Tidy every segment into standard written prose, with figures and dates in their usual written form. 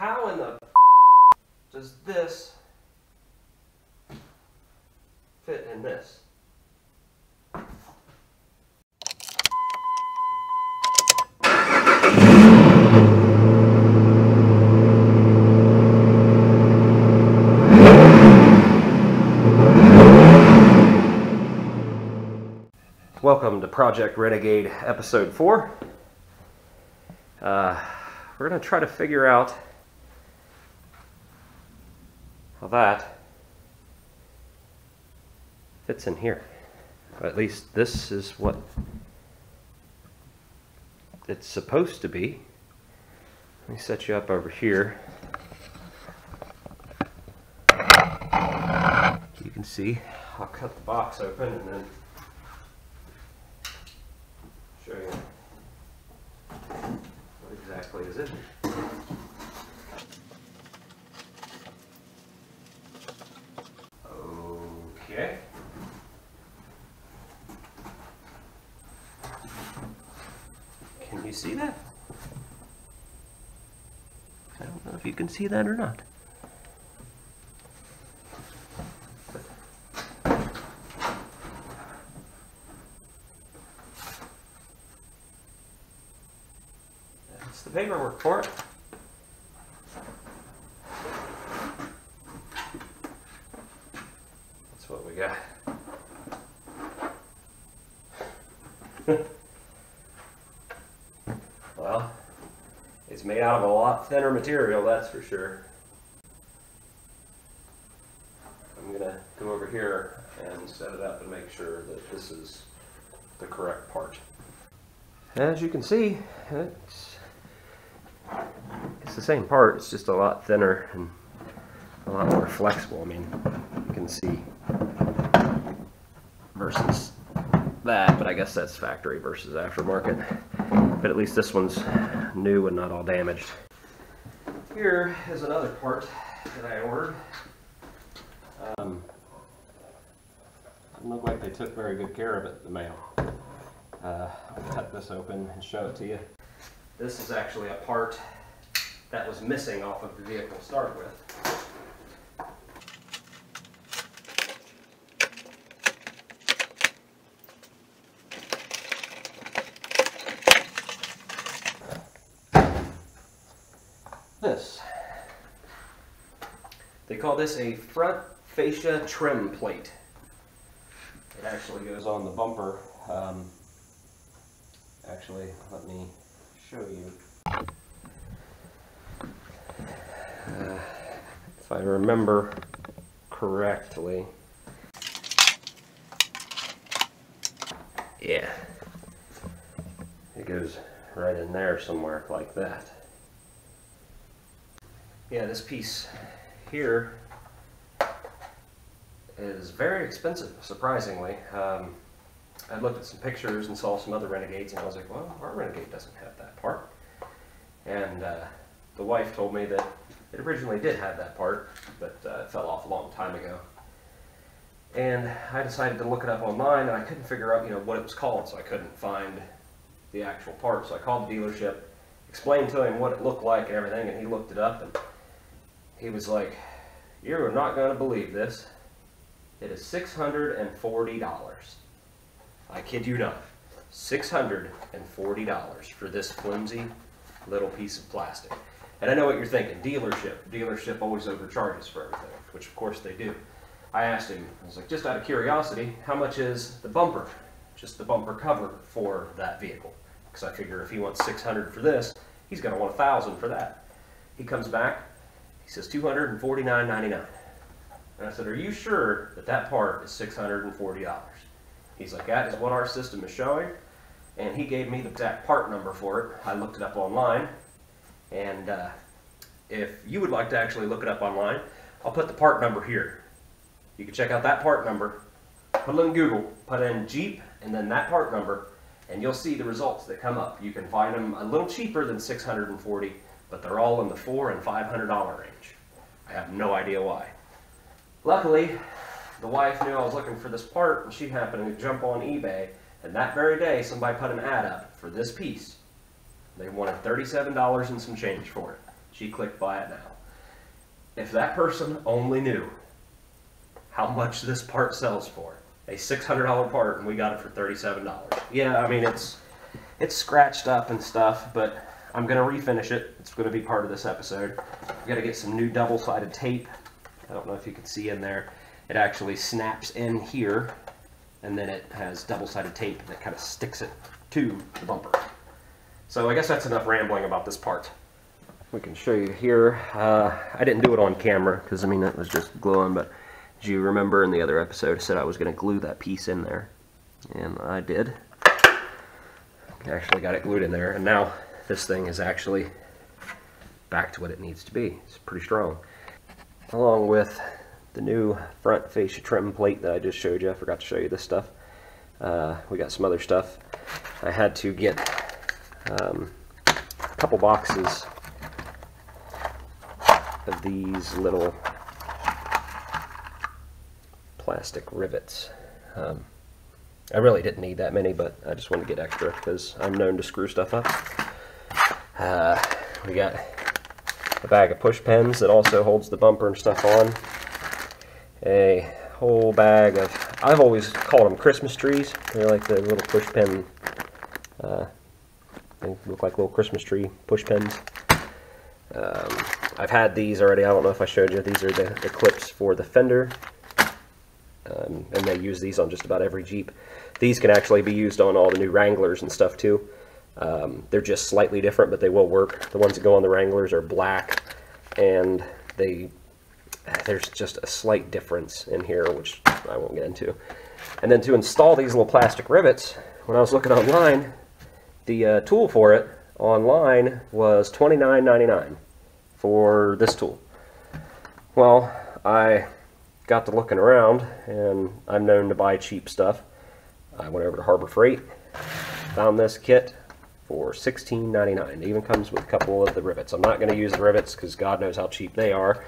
how in the does this fit in this? Welcome to Project Renegade Episode 4. We're going to try to figure out how that fits in here. At least this is what it's supposed to be. Let me set you up over here. You can see, I'll cut the box open and then show you what exactly is in it. Okay. Can you see that? I don't know if you can see that or not. That's the paperwork for it. That's what we got. Well, it's made out of a lot thinner material, that's for sure. I'm going to go over here and set it up and make sure that this is the correct part. As you can see, it's the same part, it's just a lot thinner and a lot more flexible. I mean, you can see versus that, but I guess that's factory versus aftermarket. But at least this one's new and not all damaged. Here is another part that I ordered. Doesn't look like they took very good care of it in the mail. I'll cut this open and show it to you. This is actually a part that was missing off of the vehicle to start with. This. They call this a front fascia trim plate. It actually goes on the bumper. Actually, let me show you. If I remember correctly. Yeah. It goes right in there somewhere like that. Yeah, this piece here is very expensive, surprisingly. I looked at some pictures and saw some other Renegades, and I was like, well, our Renegade doesn't have that part. And the wife told me that it originally did have that part, but it fell off a long time ago. And I decided to look it up online, and I couldn't figure out, what it was called, so I couldn't find the actual part. So I called the dealership, explained to him what it looked like and everything, and he looked it up, and he was like, "You're not going to believe this. It is $640. I kid you not. $640 for this flimsy little piece of plastic." And I know what you're thinking. Dealership always overcharges for everything, which of course they do. I asked him, I was like, just out of curiosity, how much is the bumper? Just the bumper cover for that vehicle. Because I figure if he wants $600 for this, he's going to want $1,000 for that. He comes back, he says $249.99. And I said, "Are you sure that that part is $640? He's like, "That is what our system is showing." And he gave me the exact part number for it. I looked it up online. And if you would like to actually look it up online, I'll put the part number here. You can check out that part number, put it in Google, put in Jeep, and then that part number, and you'll see the results that come up. You can find them a little cheaper than $640, but they're all in the $400 and $500 range. I have no idea why. Luckily, the wife knew I was looking for this part, and she happened to jump on eBay, and that very day somebody put an ad up for this piece. They wanted $37 and some change for it. G-click buy it now. If that person only knew how much this part sells for, a $600 part, and we got it for $37. Yeah, I mean, it's scratched up and stuff, but I'm going to refinish it. It's going to be part of this episode. I've got to get some new double-sided tape. I don't know if you can see in there. It actually snaps in here, and then it has double-sided tape that kind of sticks it to the bumper. So I guess that's enough rambling about this part. We can show you here. I didn't do it on camera because, I mean, it was just gluing, but as you remember in the other episode, I said I was going to glue that piece in there, and I did. I actually got it glued in there, and now this thing is actually back to what it needs to be. It's pretty strong. Along with the new front fascia trim plate that I just showed you. I forgot to show you this stuff. We got some other stuff. I had to get a couple boxes of these little plastic rivets. I really didn't need that many, but I just wanted to get extra because I'm known to screw stuff up. We got a bag of push pins that also holds the bumper and stuff on. A whole bag of, I've always called them Christmas trees. They're like the little push pin, they look like little Christmas tree push pins. I've had these already. I don't know if I showed you. These are the clips for the Fender, and they use these on just about every Jeep. These can actually be used on all the new Wranglers and stuff too. They're just slightly different, but they will work. The ones that go on the Wranglers are black, and there's just a slight difference in here, which I won't get into. And then to install these little plastic rivets, when I was looking online, the tool for it online was $29.99 for this tool. Well, I got to looking around, and I'm known to buy cheap stuff. I went over to Harbor Freight, found this kit for $16.99. It even comes with a couple of the rivets. I'm not going to use the rivets because God knows how cheap they are.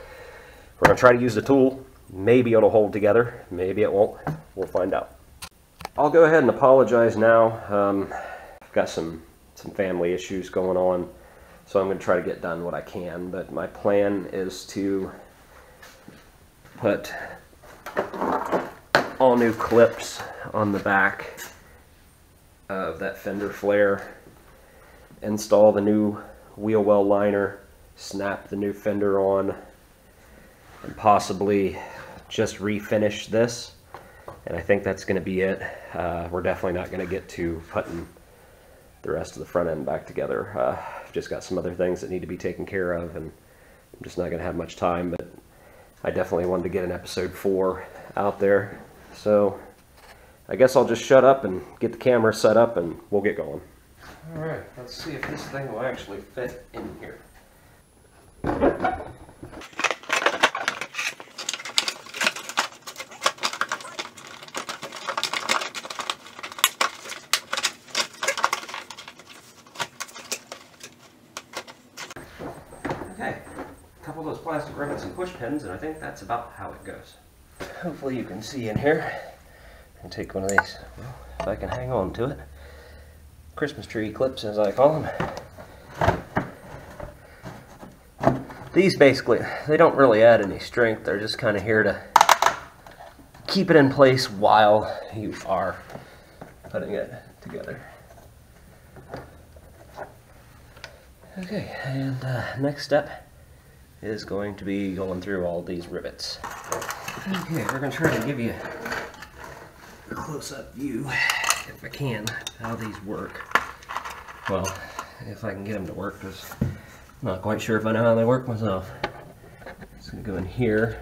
We're going to try to use the tool. Maybe it'll hold together. Maybe it won't. We'll find out. I'll go ahead and apologize now. I've got some family issues going on, so I'm going to try to get done what I can. But my plan is to put all new clips on the back of that fender flare, install the new wheel well liner, snap the new fender on, and possibly just refinish this. And I think that's going to be it. We're definitely not going to get to putting the rest of the front end back together. I've just got some other things that need to be taken care of, and I'm just not going to have much time, but I definitely wanted to get an episode 4 out there. So I guess I'll just shut up and get the camera set up, and we'll get going. Alright, let's see if this thing will actually fit in here. Okay, a couple of those plastic rivets and push pins, and I think that's about how it goes. Hopefully you can see in here. I can take one of these, well, if I can hang on to it. Christmas tree clips, as I call them. These basically, they don't really add any strength. They're just kind of here to keep it in place while you are putting it together. Okay, and next step is going to be going through all these rivets. Okay, we're going to try to give you a close-up view, if I can, how these work. Well, if I can get them to work, because I'm not quite sure if I know how they work myself. Just going to go in here,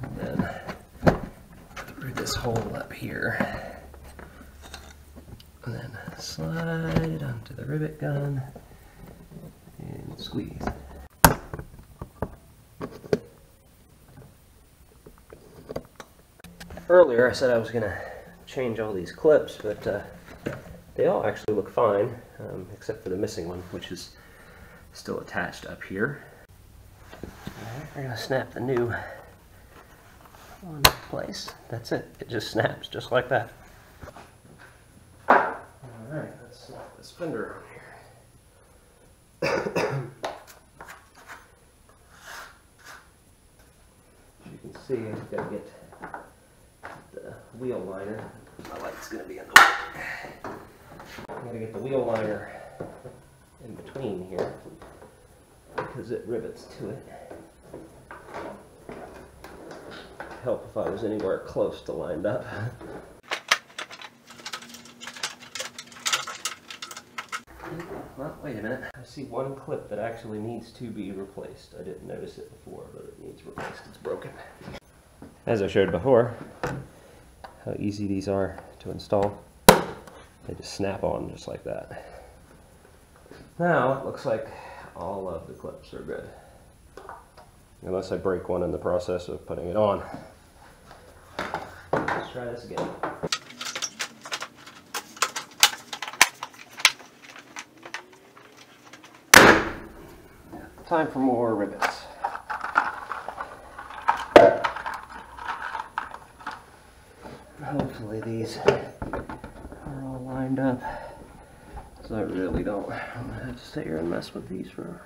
and then through this hole up here, and then slide it onto the rivet gun, and squeeze. Earlier I said I was going to change all these clips, but they all actually look fine, except for the missing one, which is still attached up here. Alright, we're going to snap the new one in place. That's it. It just snaps just like that. Alright, let's snap this fender on here. see, I've got to get the wheel liner. My light's going to be in the way. I'm going to get the wheel liner in between here because it rivets to it. Help if I was anywhere close to lined up. Well, wait a minute. I see one clip that actually needs to be replaced. I didn't notice it before, but it needs replaced. It's broken. As I showed before, how easy these are to install. They just snap on just like that. Now it looks like all of the clips are good. Unless I break one in the process of putting it on. Let's try this again. Time for more rivets. Hopefully these are all lined up, because I really don't want to have to sit here and mess with these forever.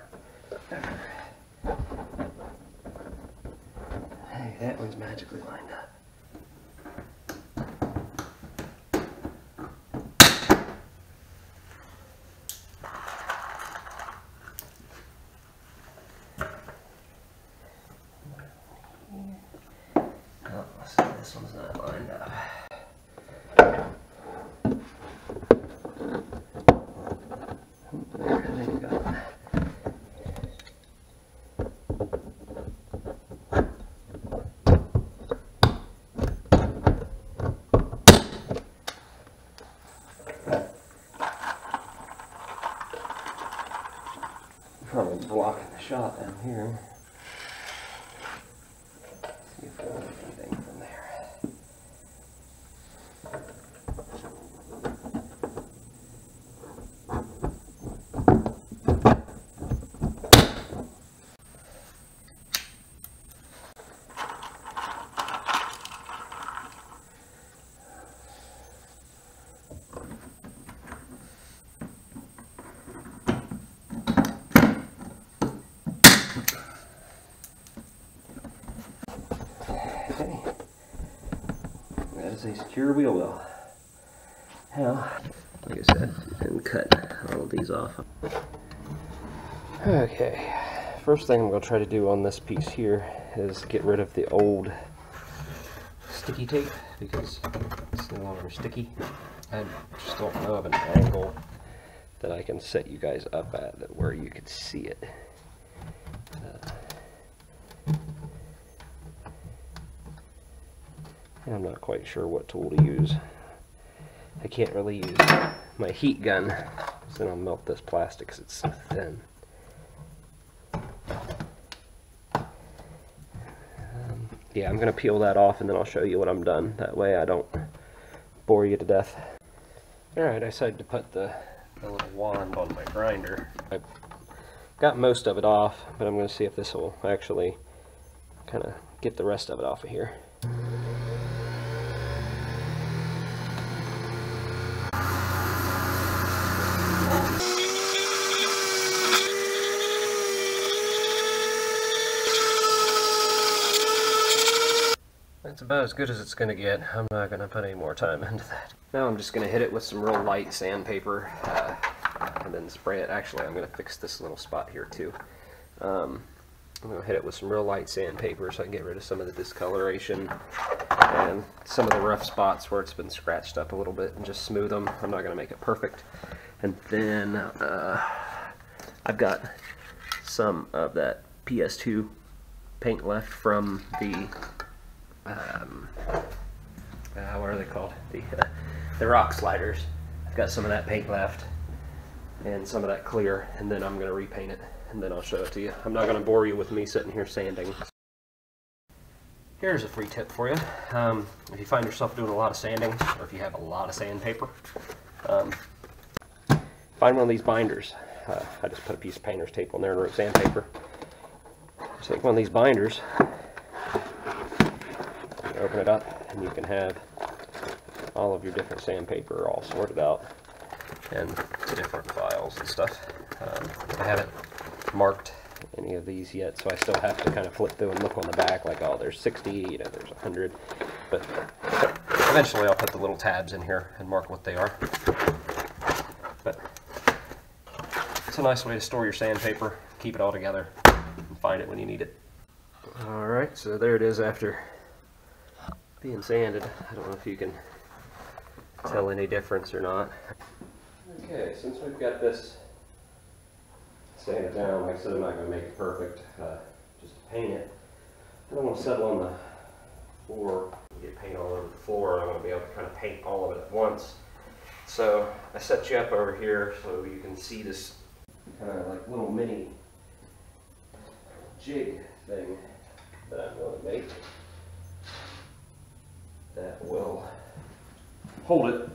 Hey, that one's magically lined up. Oh, so this one's not lined up. There you go. Probably blocking the shot down here. See if there's anything from there. Okay, that is a secure wheel well. Now, like I said, and cut all of these off. Okay, first thing I'm going to try to do on this piece here is get rid of the old sticky tape because it's no longer sticky. I just don't know of an angle that I can set you guys up at that where you could see it. I'm not quite sure what tool to use. I can't really use my heat gun, so then I'll melt this plastic because it's so thin. Yeah, I'm going to peel that off and then I'll show you when I'm done. That way I don't bore you to death. Alright, I decided to put the little wand on my grinder. I got most of it off, but I'm going to see if this will actually kind of get the rest of it off of here. That's about as good as it's going to get. I'm not going to put any more time into that. Now I'm just going to hit it with some real light sandpaper and then spray it. Actually, I'm going to fix this little spot here too. I'm going to hit it with some real light sandpaper so I can get rid of some of the discoloration and some of the rough spots where it's been scratched up a little bit and just smooth them. I'm not going to make it perfect. And then I've got some of that PS2 paint left from the what are they called? The rock sliders. I've got some of that paint left and some of that clear, and then I'm going to repaint it and then I'll show it to you. I'm not going to bore you with me sitting here sanding. Here's a free tip for you. If you find yourself doing a lot of sanding, or if you have a lot of sandpaper, find one of these binders. I just put a piece of painter's tape on there and wrote sandpaper. Take one of these binders, open it up, and you can have all of your different sandpaper all sorted out and the different files and stuff. I have it marked in any of these yet, so I still have to kind of flip through and look on the back like, oh, there's 60, you know, there's 100. But eventually I'll put the little tabs in here and mark what they are. But it's a nice way to store your sandpaper, keep it all together, and find it when you need it. Alright, so there it is after being sanded. I don't know if you can tell any difference or not. Okay, since we've got this sanded down, like I said, I'm not going to make it perfect, just to paint it. I don't want to settle on the floor and get paint all over the floor. I want to be able to kind of paint all of it at once. So I set you up over here so you can see this kind of like little mini jig thing that I'm going to make that will hold it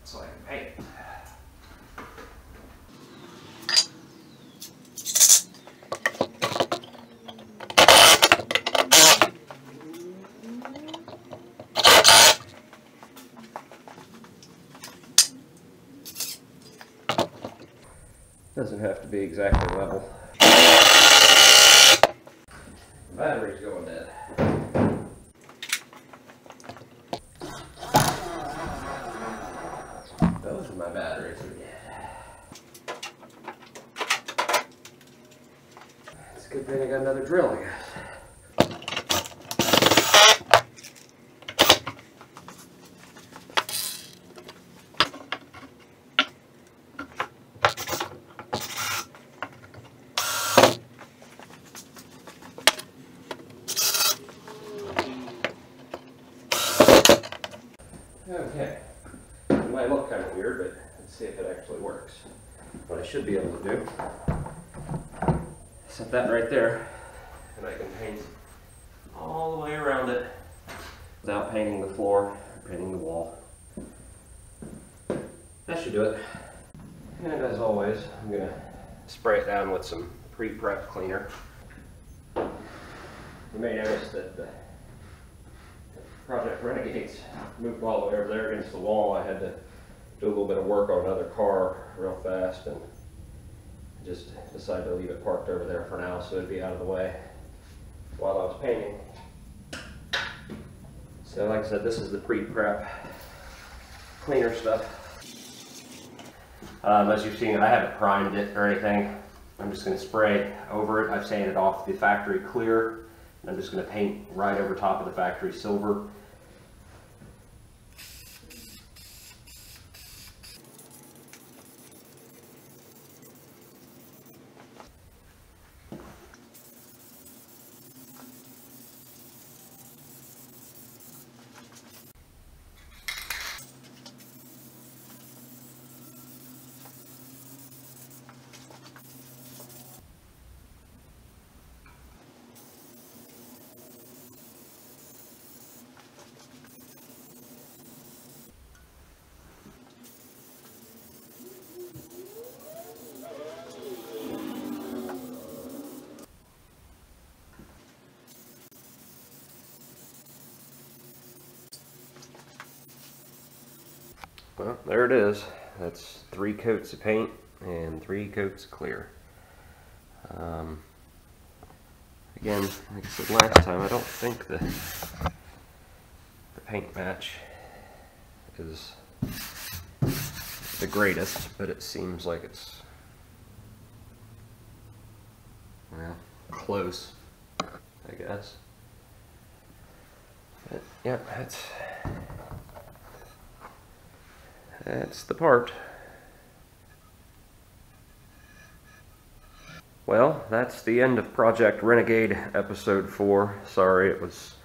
so I can paint it. Doesn't have to be exactly level. The battery's going dead. Those are my batteries are dead. It's a good thing I got another drill, I guess. Okay, it might look kind of weird, but let's see if it actually works. What I should be able to do, set that right there, and I can paint all the way around it without painting the floor or painting the wall. That should do it. And as always, I'm going to spray it down with some pre-prep cleaner. You may notice that the Project Renegade's moved all the way over there against the wall. I had to do a little bit of work on another car real fast and just decided to leave it parked over there for now so it'd be out of the way while I was painting. So like I said, this is the pre-prep cleaner stuff. As you've seen, I haven't primed it or anything. I'm just going to spray over it. I've sanded off the factory clear. I'm just going to paint right over top of the factory silver. Well, there it is. That's 3 coats of paint and 3 coats of clear. Again, like I said last time, I don't think the paint match is the greatest, but it seems like it's, well, close, I guess. But yeah, that's the part. Well, that's the end of Project Renegade Episode 4. Sorry, it was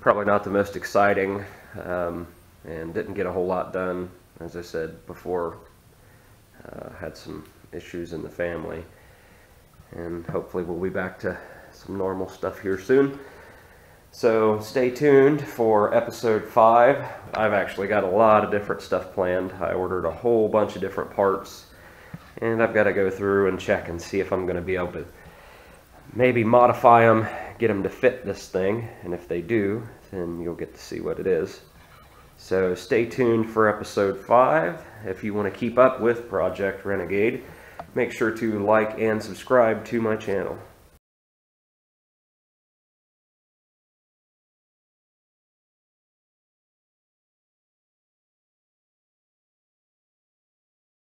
probably not the most exciting, and didn't get a whole lot done. As I said before, had some issues in the family, and hopefully we'll be back to some normal stuff here soon. So stay tuned for Episode 5. I've actually got a lot of different stuff planned. I ordered a whole bunch of different parts, and I've got to go through and check and see if I'm going to be able to maybe modify them, get them to fit this thing, and if they do, then you'll get to see what it is. So stay tuned for Episode 5. If you want to keep up with Project Renegade, make sure to like and subscribe to my channel.